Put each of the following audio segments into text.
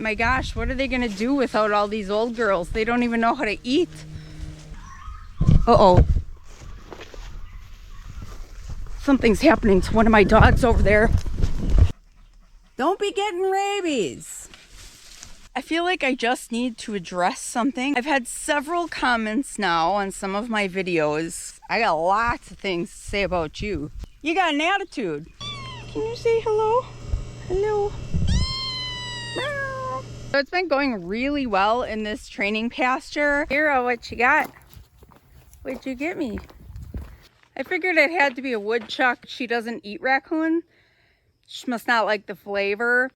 My gosh, what are they gonna do without all these old girls? They don't even know how to eat. Uh-oh. Something's happening to one of my dogs over there. Don't be getting rabies. I feel like I just need to address something. I've had several comments now on some of my videos. I got lots of things to say about you. You got an attitude. Can you say hello? Hello. So it's been going really well in this training pasture. Hero, what you got? What'd you get me? I figured it had to be a woodchuck. She doesn't eat raccoon. She must not like the flavor.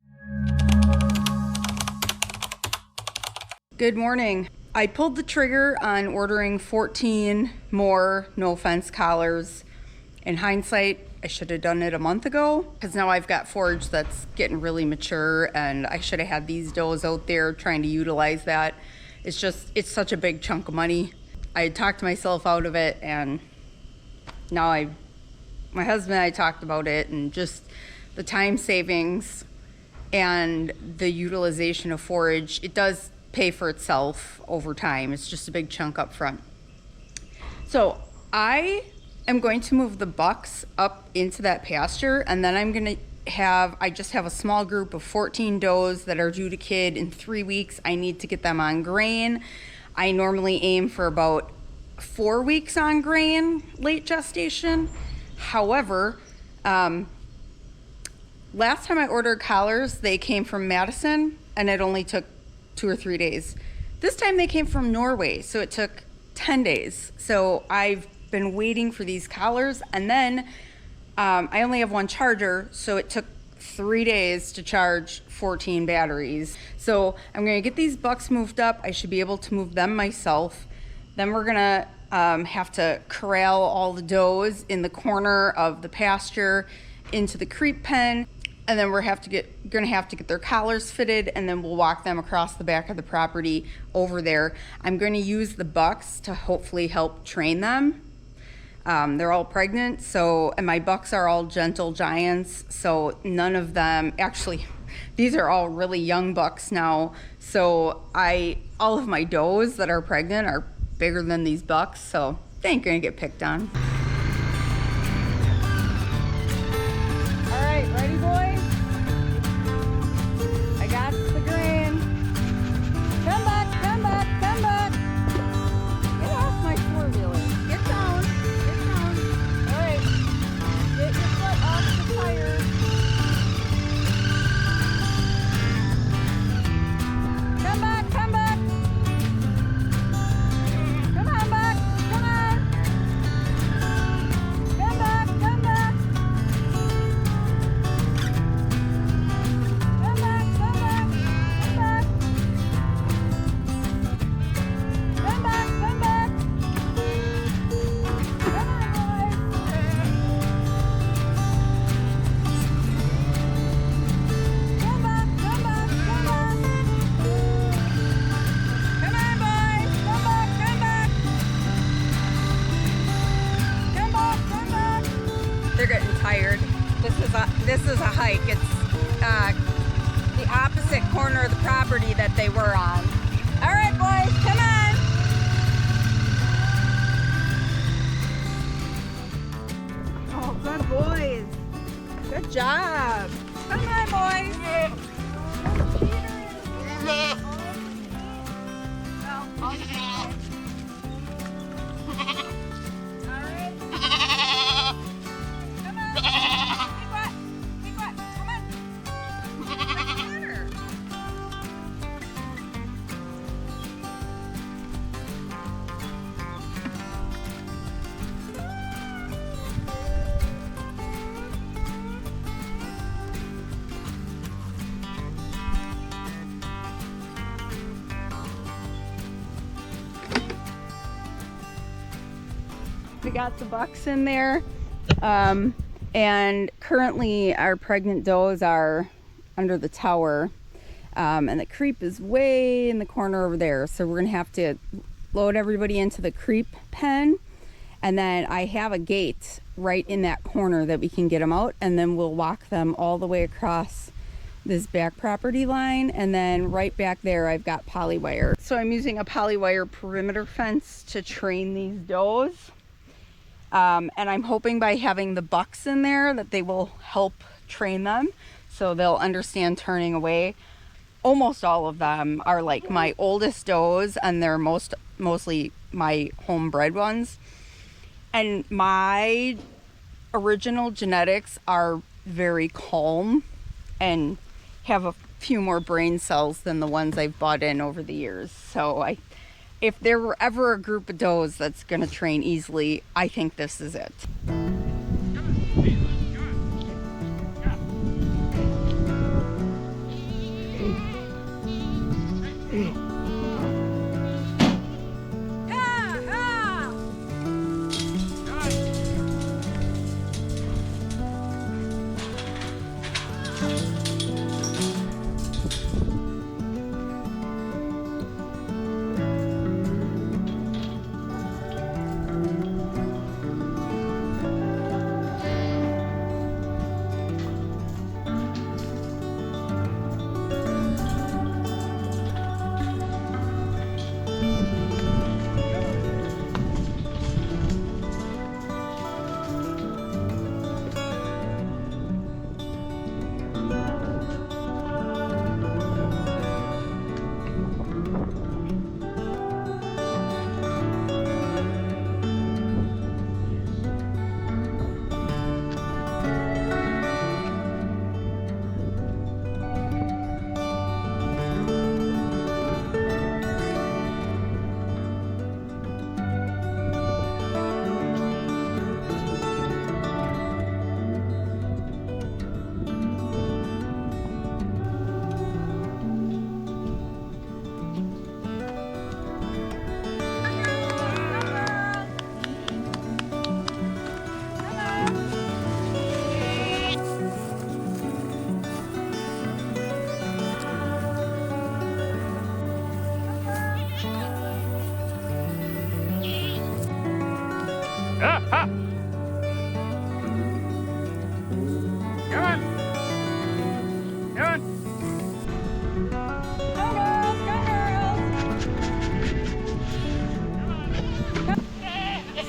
Good morning. I pulled the trigger on ordering 14 more Nofence collars. In hindsight, I should have done it a month ago because now I've got forage that's getting really mature and I should have had these does out there trying to utilize that. It's such a big chunk of money. I had talked myself out of it, and now my husband and I talked about it, and just the time savings and the utilization of forage, it does pay for itself over time. It's just a big chunk up front. So I am going to move the bucks up into that pasture, and then I just have a small group of 14 does that are due to kid in 3 weeks. I need to get them on grain. I normally aim for about 4 weeks on grain, late gestation. However, last time I ordered collars, they came from Madison, and it only took 2 or 3 days. This time they came from Norway, so it took 10 days. So I've been waiting for these collars, and then I only have one charger, so it took 3 days to charge 14 batteries. So I'm gonna get these bucks moved up. I should be able to move them myself. Then we're gonna have to corral all the does in the corner of the pasture into the creep pen, and then we're gonna have to get their collars fitted, and then we'll walk them across the back of the property over there. I'm going to use the bucks to hopefully help train them. They're all pregnant, and my bucks are all gentle giants, so none of them, actually, these are all really young bucks now, so all of my does that are pregnant are bigger than these bucks, so they ain't gonna get picked on. All right, ready, boys? I got the grain. Come back, come back, come back. Get off my four-wheeler. Get down, get down. All right, get your foot off the tire. Come back, come back. Come on back, come on. Come back, come back. Come back, come back, come back. Come back, come back. Come on, boys. Come back, come back, come back. Come on, boys. Come back, come back. Come back, come back. They're getting tired. This is a hike. It's the opposite corner of the property that they were on. All right, boys, come on. Oh, good boys. Good job. Come on, boys. All right. Come on. Be quiet. Come on. Water. We got the bucks in there, and currently our pregnant does are under the tower, and the creep is way in the corner over there, so we're gonna have to load everybody into the creep pen, and then I have a gate right in that corner that we can get them out, and then we'll walk them all the way across this back property line, and then right back there I've got poly wire. So I'm using a poly wire perimeter fence to train these does. And I'm hoping by having the bucks in there that they will help train them so they'll understand turning away. Almost all of them are like my oldest does, and they're mostly my homebred ones. And my original genetics are very calm and have a few more brain cells than the ones I've bought in over the years. So if there were ever a group of does that's going to train easily, I think this is it.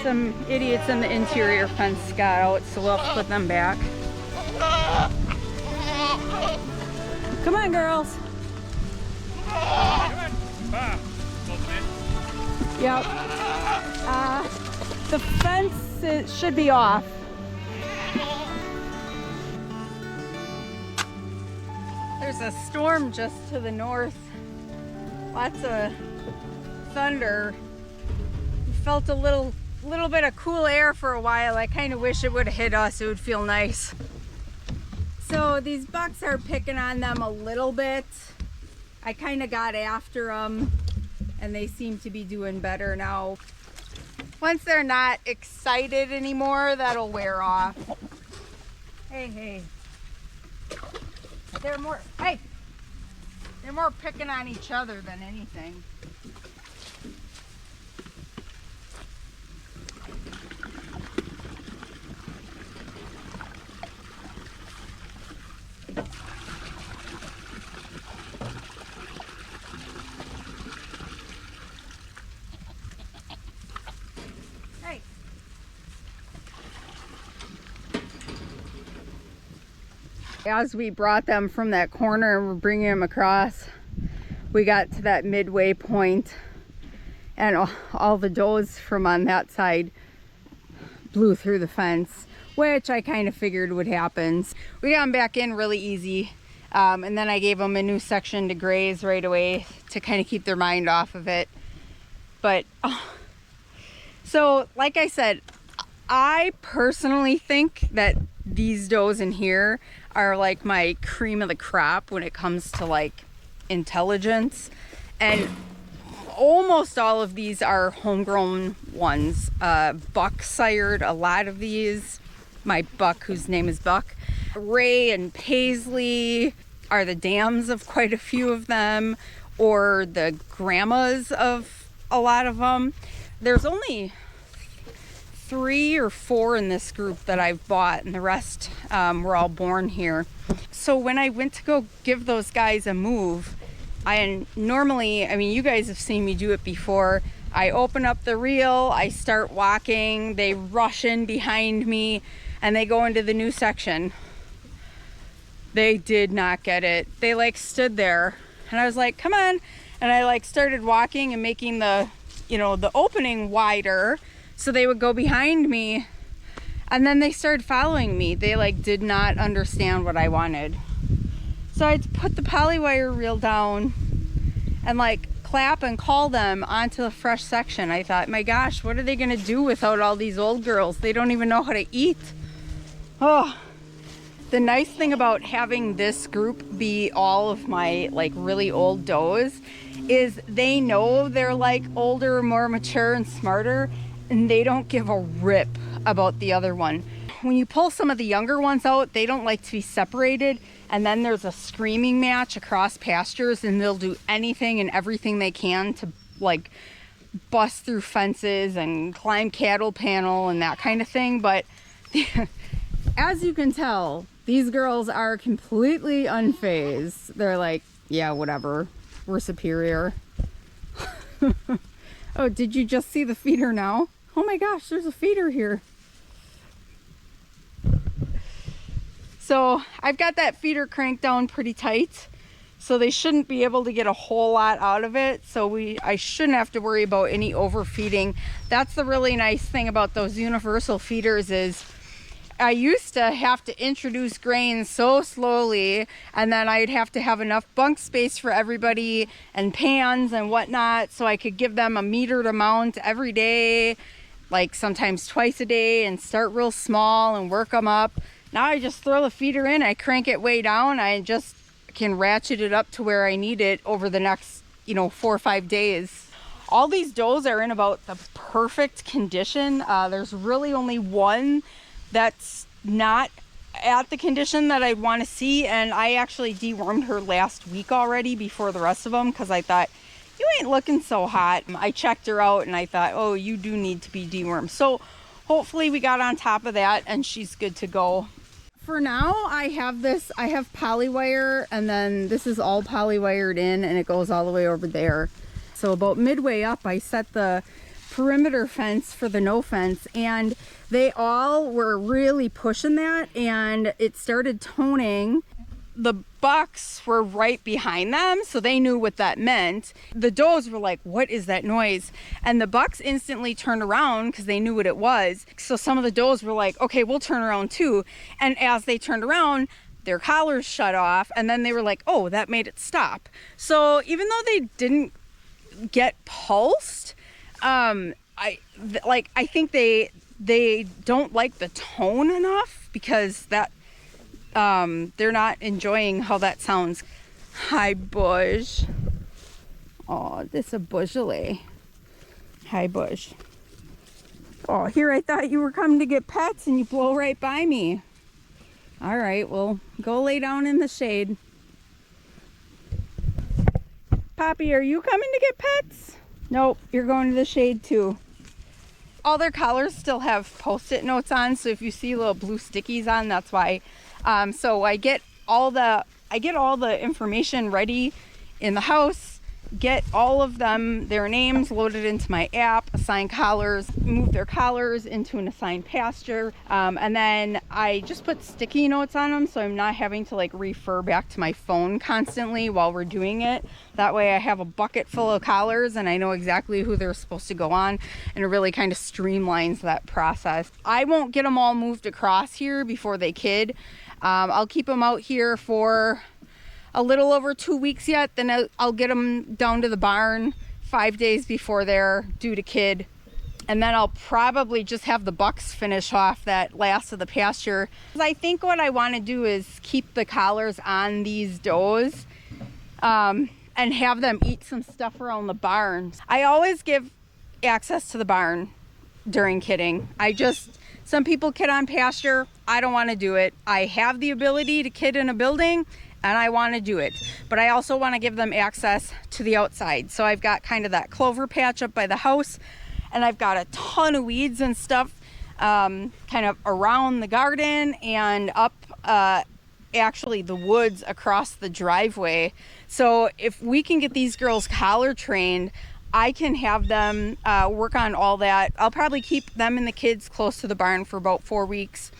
Some idiots in the interior fence got out, so we'll put them back. Come on, girls. Yep. The fence should be off. There's a storm just to the north. Lots of thunder. We felt a little bit of cool air for a while. I kind of wish it would have hit us. It would feel nice. So these bucks are picking on them a little bit. I kind of got after them and they seem to be doing better now. Once they're not excited anymore, that'll wear off. Hey. They're more picking on each other than anything. As we brought them from that corner and we're bringing them across, we got to that midway point and all the does from on that side blew through the fence, which I kind of figured would happen. We got them back in really easy, and then I gave them a new section to graze right away to kind of keep their mind off of it. But so like I said, I personally think that these does in here are like my cream of the crop when it comes to like intelligence, and almost all of these are homegrown ones. Buck sired a lot of these. My buck, whose name is Buck. Ray and Paisley are the dams of quite a few of them, or the grandmas of a lot of them. There's only 3 or 4 in this group that I've bought, and the rest were all born here. So when I went to go give those guys a move, normally, I mean, you guys have seen me do it before. I open up the reel, I start walking, they rush in behind me, and they go into the new section. They did not get it. They like stood there, and I was like, come on. And I like started walking and making the opening wider so they would go behind me. And then they started following me. They like did not understand what I wanted. So I put the polywire reel down and like clap and call them onto the fresh section. I thought, my gosh, what are they gonna do without all these old girls? They don't even know how to eat. Oh, the nice thing about having this group be all of my like really old does is they know they're like older, more mature and smarter, and they don't give a rip about the other one. When you pull some of the younger ones out, they don't like to be separated, and then there's a screaming match across pastures, and they'll do anything and everything they can to like bust through fences and climb cattle panel and that kind of thing. But as you can tell, these girls are completely unfazed. They're like, yeah, whatever, we're superior. Oh, did you just see the feeder now? Oh my gosh, there's a feeder here. So I've got that feeder cranked down pretty tight, so they shouldn't be able to get a whole lot out of it. So I shouldn't have to worry about any overfeeding. That's the really nice thing about those universal feeders is I used to have to introduce grain so slowly, and then I'd have to have enough bunk space for everybody and pans and whatnot so I could give them a metered amount every day, like sometimes twice a day, and start real small and work them up. Now I just throw the feeder in, I crank it way down, I just can ratchet it up to where I need it over the next 4 or 5 days. All these does are in about the perfect condition. There's really only one that's not at the condition that I'd want to see, and I actually dewormed her last week already before the rest of them because I thought, you ain't looking so hot. I checked her out and I thought, oh, you do need to be dewormed. So hopefully we got on top of that and she's good to go. For now, I have polywire, and then this is all polywired in, and it goes all the way over there. So about midway up, I set the perimeter fence for the Nofence, and they all were really pushing that, and it started toning. The bucks were right behind them, so they knew what that meant. The does were like, what is that noise? And the bucks instantly turned around because they knew what it was. So some of the does were like, okay, we'll turn around too. And as they turned around, their collars shut off, and then they were like, oh, that made it stop. So even though they didn't get pulsed, I think they don't like the tone enough because that they're not enjoying how that sounds. Hi, Bush. Oh, this is a Beaujolais. Hi, Bush. Oh, here I thought you were coming to get pets and you blow right by me. All right, well, go lay down in the shade. Poppy, are you coming to get pets? Nope, you're going to the shade too. All their collars still have post-it notes on, so if you see little blue stickies on, that's why. So I get all the information ready in the house, get all of them, their names loaded into my app, assign collars, move their collars into an assigned pasture, and then I just put sticky notes on them so I'm not having to like refer back to my phone constantly while we're doing it. That way I have a bucket full of collars and I know exactly who they're supposed to go on, and it really kind of streamlines that process. I won't get them all moved across here before they kid. I'll keep them out here for a little over 2 weeks yet, then I'll get them down to the barn 5 days before they're due to kid, and then I'll probably just have the bucks finish off that last of the pasture. I think what I want to do is keep the collars on these does and have them eat some stuff around the barn. I always give access to the barn during kidding. Some people kid on pasture. I don't want to do it. I have the ability to kid in a building and I want to do it, but I also want to give them access to the outside. So I've got kind of that clover patch up by the house, and I've got a ton of weeds and stuff kind of around the garden and up actually the woods across the driveway. So if we can get these girls collar trained, I can have them work on all that. I'll probably keep them and the kids close to the barn for about 4 weeks.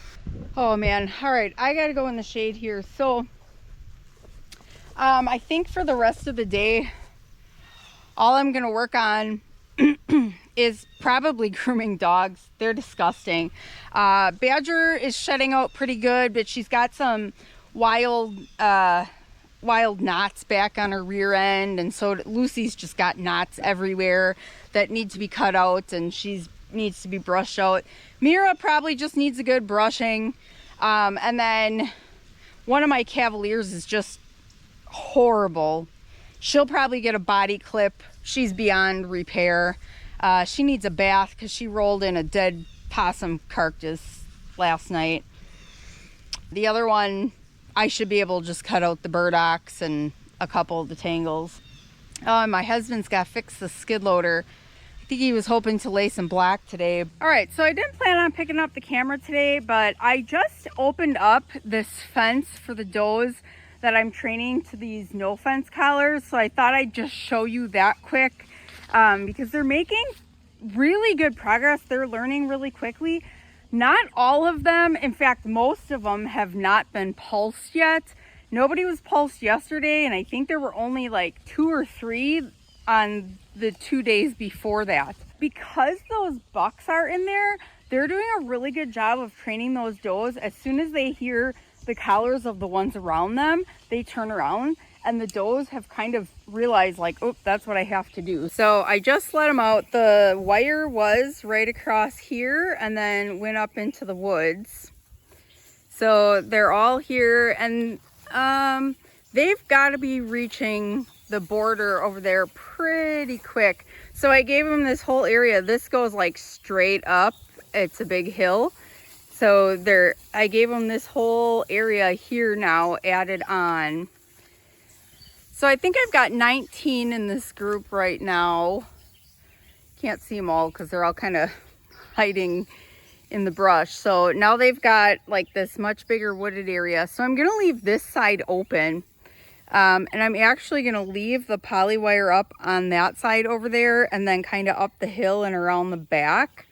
Oh man, all right, I gotta go in the shade here. So I think for the rest of the day, all I'm gonna work on is probably grooming dogs. They're disgusting. Badger is shedding out pretty good, but she's got some wild knots back on her rear end, and so Lucy's just got knots everywhere that need to be cut out, and she needs to be brushed out. Mira probably just needs a good brushing, and then one of my Cavaliers is just horrible. She'll probably get a body clip. She's beyond repair. She needs a bath because she rolled in a dead possum carcass last night. The other one, I should be able to just cut out the burdocks and a couple of the tangles. My husband's got to fix the skid loader. I think he was hoping to lay some black today. All right, so I didn't plan on picking up the camera today, but I just opened up this fence for the does that I'm training to these Nofence collars. So I thought I'd just show you that quick because they're making really good progress. They're learning really quickly. Not all of them, in fact, most of them have not been pulsed yet. Nobody was pulsed yesterday, and I think there were only like 2 or 3 on the 2 days before that. Because those bucks are in there, they're doing a really good job of training those does. As soon as they hear the collars of the ones around them, they turn around, and the does have kind of realized like, oh, that's what I have to do. So I just let them out. The wire was right across here and then went up into the woods. So they're all here, and they've got to be reaching the border over there pretty quick. So I gave them this whole area. This goes like straight up. It's a big hill. So I gave them this whole area here now added on. So I think I've got 19 in this group right now. Can't see them all because they're all kind of hiding in the brush. So now they've got like this much bigger wooded area. So I'm gonna leave this side open. And I'm actually gonna leave the poly wire up on that side over there and then kind of up the hill and around the back.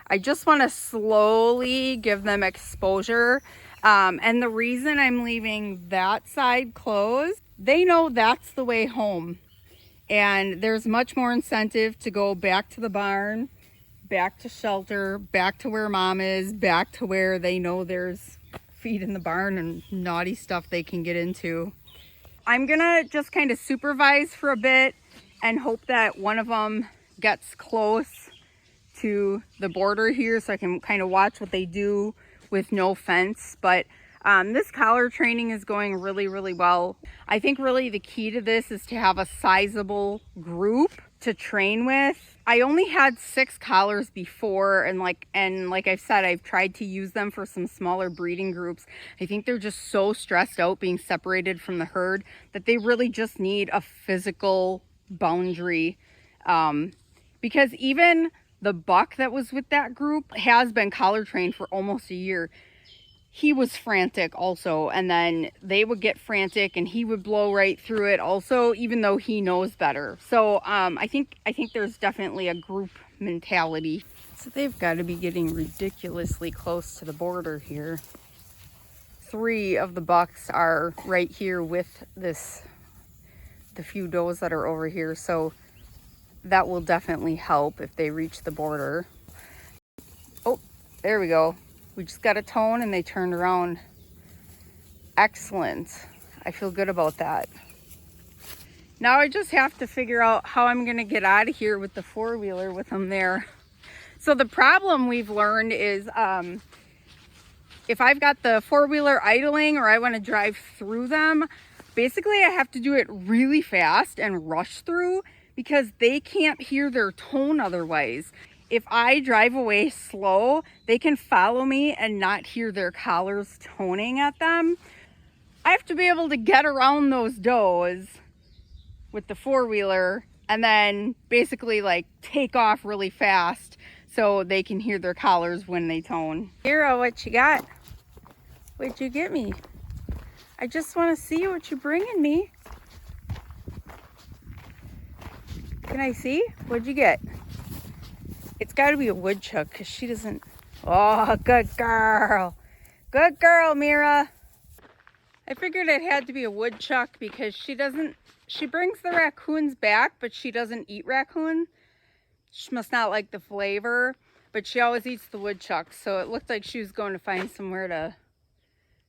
I just want to slowly give them exposure. And the reason I'm leaving that side closed, they know that's the way home. And there's much more incentive to go back to the barn, back to shelter, back to where mom is, back to where they know there's feed in the barn and naughty stuff they can get into. I'm gonna just kind of supervise for a bit and hope that one of them gets close to the border here so I can kind of watch what they do with no fence. But this collar training is going really, really well. I think really the key to this is to have a sizable group to train with. I only had 6 collars before, and like I've said, I've tried to use them for some smaller breeding groups. I think they're just so stressed out being separated from the herd that they really just need a physical boundary. Because even the buck that was with that group has been collar trained for almost a year. He was frantic also, and then they would get frantic and he would blow right through it also, even though he knows better. So I think there's definitely a group mentality. So they've got to be getting ridiculously close to the border here. 3 of the bucks are right here with the few does that are over here. So that will definitely help if they reach the border. Oh, there we go. We just got a tone and they turned around. Excellent. I feel good about that. Now I just have to figure out how I'm gonna get out of here with the 4-wheeler with them there. So the problem we've learned is if I've got the 4-wheeler idling or I wanna drive through them, basically I have to do it really fast and rush through because they can't hear their tone otherwise. If I drive away slow, they can follow me and not hear their collars toning at them. I have to be able to get around those does with the 4-wheeler and then basically like take off really fast so they can hear their collars when they tone. Mira, what you got? What'd you get me? I just want to see what you're bringing me. Can I see? What'd you get? It's got to be a woodchuck because she doesn't. Oh, good girl. Good girl, Mira. I figured it had to be a woodchuck because she brings the raccoons back, but she doesn't eat raccoon. She must not like the flavor, but she always eats the woodchuck. So it looked like she was going to find somewhere to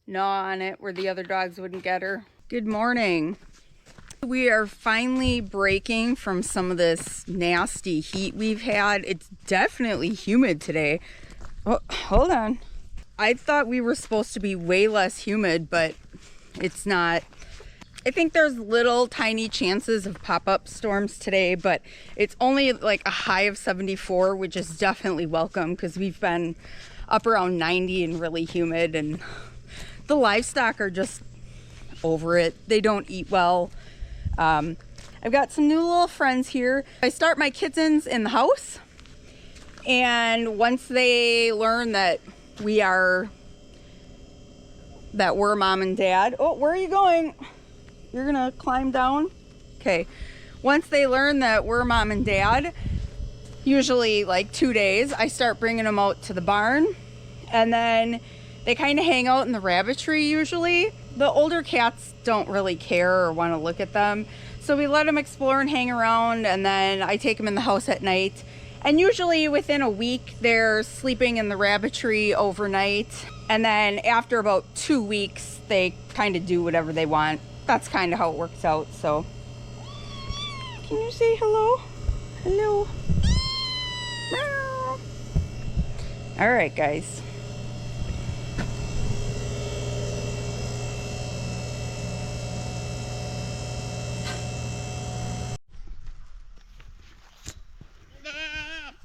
gnaw on it where the other dogs wouldn't get her. Good morning. We are finally breaking from some of this nasty heat we've had. It's definitely humid today. Oh, hold on. I thought we were supposed to be way less humid, but it's not. I think there's little tiny chances of pop-up storms today, but it's only like a high of 74, which is definitely welcome because we've been up around 90 and really humid, and the livestock are just over it. They don't eat well. I've got some new little friends here. I start my kittens in the house, and once they learn that we're mom and dad. Oh, where are you going? You're gonna climb down? Okay. Once they learn that we're mom and dad, usually like 2 days, I start bringing them out to the barn, and then they kind of hang out in the rabbitry usually. The older cats don't really care or want to look at them, so we let them explore and hang around, and then I take them in the house at night. And usually within a week, they're sleeping in the rabbitry overnight. And then after about 2 weeks, they kind of do whatever they want. That's kind of how it works out. So, can you say hello? Hello. Meow. All right, guys.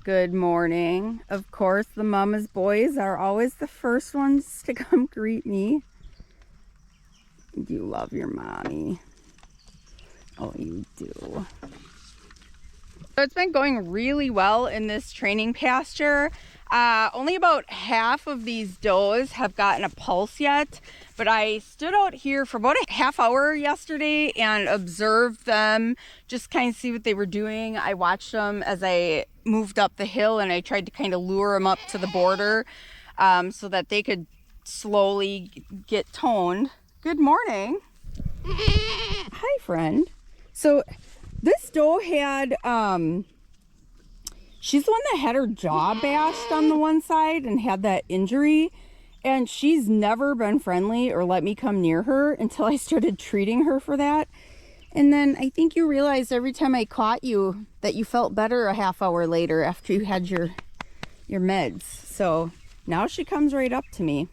Good morning. Of course, the mama's boys are always the first ones to come greet me. You love your mommy. Oh, you do. So it's been going really well in this training pasture. Only about half of these does have gotten a pulse yet, but I stood out here for about a half hour yesterday and observed them, just kind of see what they were doing. I watched them as I moved up the hill, and I tried to kind of lure them up to the border so that they could slowly get toned. Good morning. Hi, friend. So this doe had she's the one that had her jaw bashed on the one side and had that injury, and she's never been friendly or let me come near her until I started treating her for that. And then I think you realized every time I caught you that you felt better a half hour later after you had your meds. So now she comes right up to me.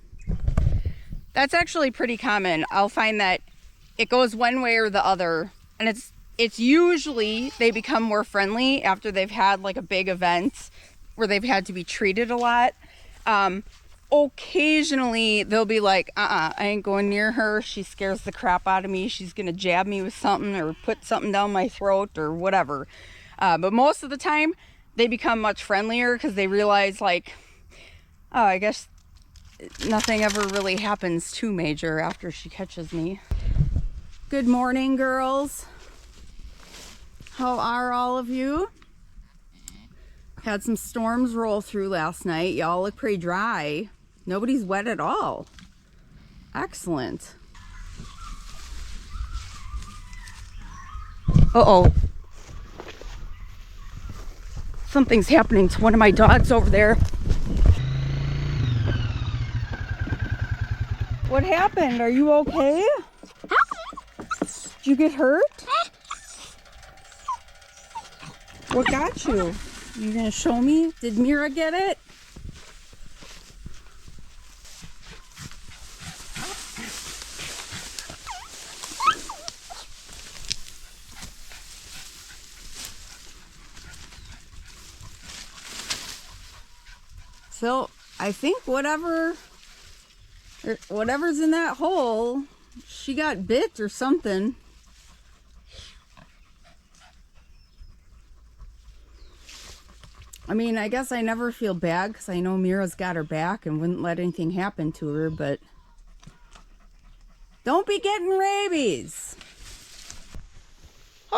That's actually pretty common. I'll find that it goes one way or the other, and it's usually they become more friendly after they've had like a big event where they've had to be treated a lot. Occasionally they'll be like, I ain't going near her. She scares the crap out of me. She's gonna jab me with something or put something down my throat or whatever. But most of the time they become much friendlier because they realize like, oh, I guess nothing ever really happens too major after she catches me. Good morning, girls. How are all of you? Had some storms roll through last night. Y'all look pretty dry. Nobody's wet at all. Excellent. Uh-oh. Something's happening to one of my dogs over there. What happened? Are you okay? Did you get hurt? What got you? You gonna show me? Did Mira get it? So I think whatever's in that hole, she got bit or something. I mean, I guess I never feel bad because I know Mira's got her back and wouldn't let anything happen to her, but don't be getting rabies.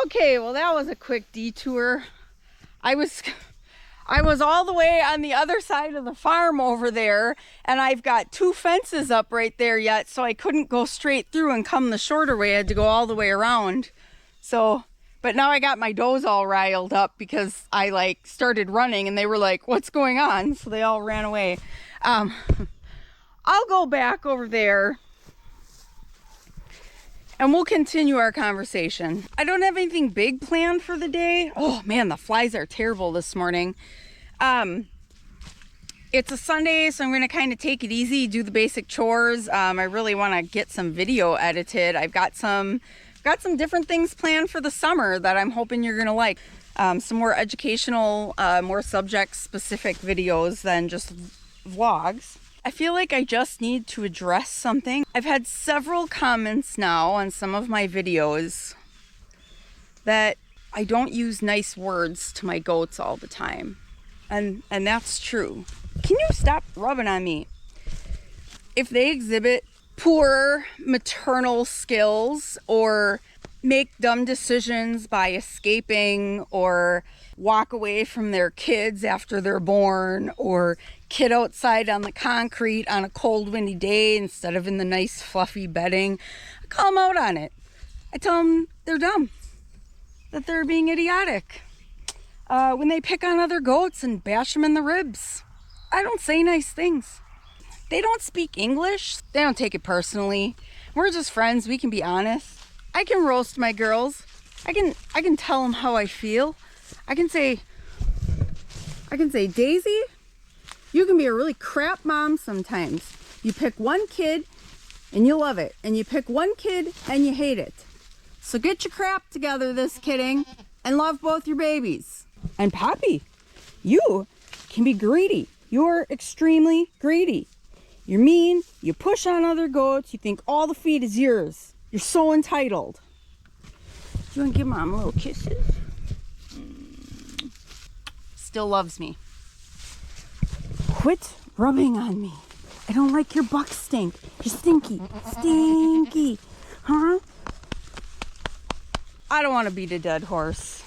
Okay, well that was a quick detour. I was all the way on the other side of the farm over there, and I've got 2 fences up right there yet, so I couldn't go straight through and come the shorter way. I had to go all the way around. So, but now I got my does all riled up because I like started running and they were like, what's going on? So they all ran away. I'll go back over there and we'll continue our conversation. I don't have anything big planned for the day. Oh man, the flies are terrible this morning. It's a Sunday, so I'm gonna kind of take it easy, do the basic chores. I really wanna get some video edited. I've got some different things planned for the summer that I'm hoping you're gonna like. Some more educational, more subject-specific videos than just vlogs. I feel like I just need to address something. I've had several comments now on some of my videos that I don't use nice words to my goats all the time. And that's true. Can you stop rubbing on me? If they exhibit poor maternal skills or make dumb decisions by escaping or walk away from their kids after they're born or kid outside on the concrete on a cold windy day instead of in the nice fluffy bedding, I call them out on it. I tell them they're dumb, that they're being idiotic. When they pick on other goats and bash them in the ribs, I don't say nice things. They don't speak English. They don't take it personally. We're just friends. We can be honest. I can roast my girls. I can tell them how I feel. I can say, Daisy, you can be a really crap mom sometimes. You pick one kid and you love it. And you pick one kid and you hate it. So get your crap together this kidding and love both your babies. And Poppy, you can be greedy. You're extremely greedy. You're mean, you push on other goats, you think all the feed is yours. You're so entitled. Do you want to give Mom little kisses? Still loves me. Quit rubbing on me. I don't like your buck stink. You're stinky. Stinky. Huh? I don't want to beat a dead horse.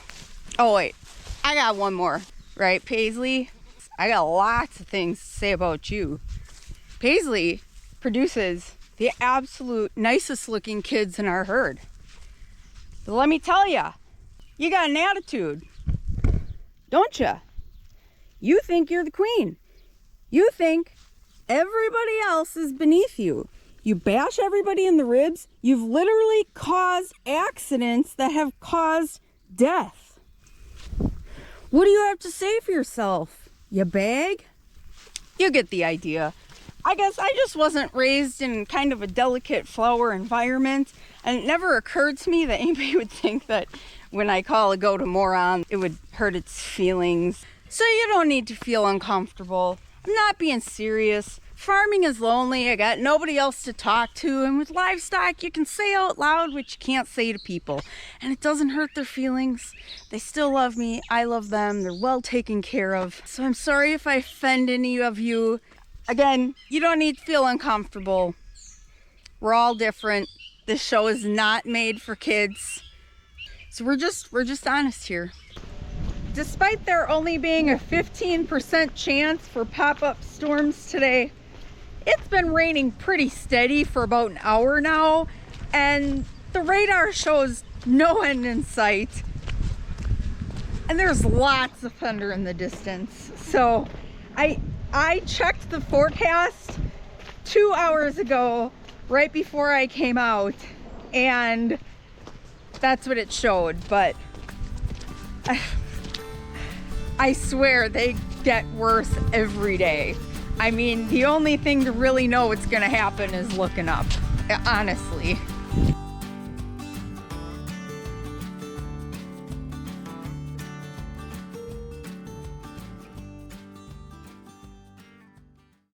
Oh wait, I got one more. Right, Paisley? I got lots of things to say about you. Paisley produces the absolute nicest looking kids in our herd. But let me tell ya, you got an attitude, don't ya? You think you're the queen. You think everybody else is beneath you. You bash everybody in the ribs. You've literally caused accidents that have caused death. What do you have to say for yourself? You bag? You get the idea. I guess I just wasn't raised in kind of a delicate flower environment, and it never occurred to me that anybody would think that when I call a goat a moron, it would hurt its feelings. So you don't need to feel uncomfortable. I'm not being serious. Farming is lonely. I got nobody else to talk to, and with livestock, you can say out loud what you can't say to people, and it doesn't hurt their feelings. They still love me. I love them. They're well taken care of. So I'm sorry if I offend any of you. Again, you don't need to feel uncomfortable. We're all different. This show is not made for kids. So we're just honest here. Despite there only being a 15% chance for pop-up storms today, it's been raining pretty steady for about an hour now, and the radar shows no end in sight. And there's lots of thunder in the distance. So I checked the forecast 2 hours ago, right before I came out, and that's what it showed. But I swear they get worse every day. I mean, the only thing to really know what's gonna happen is looking up, honestly.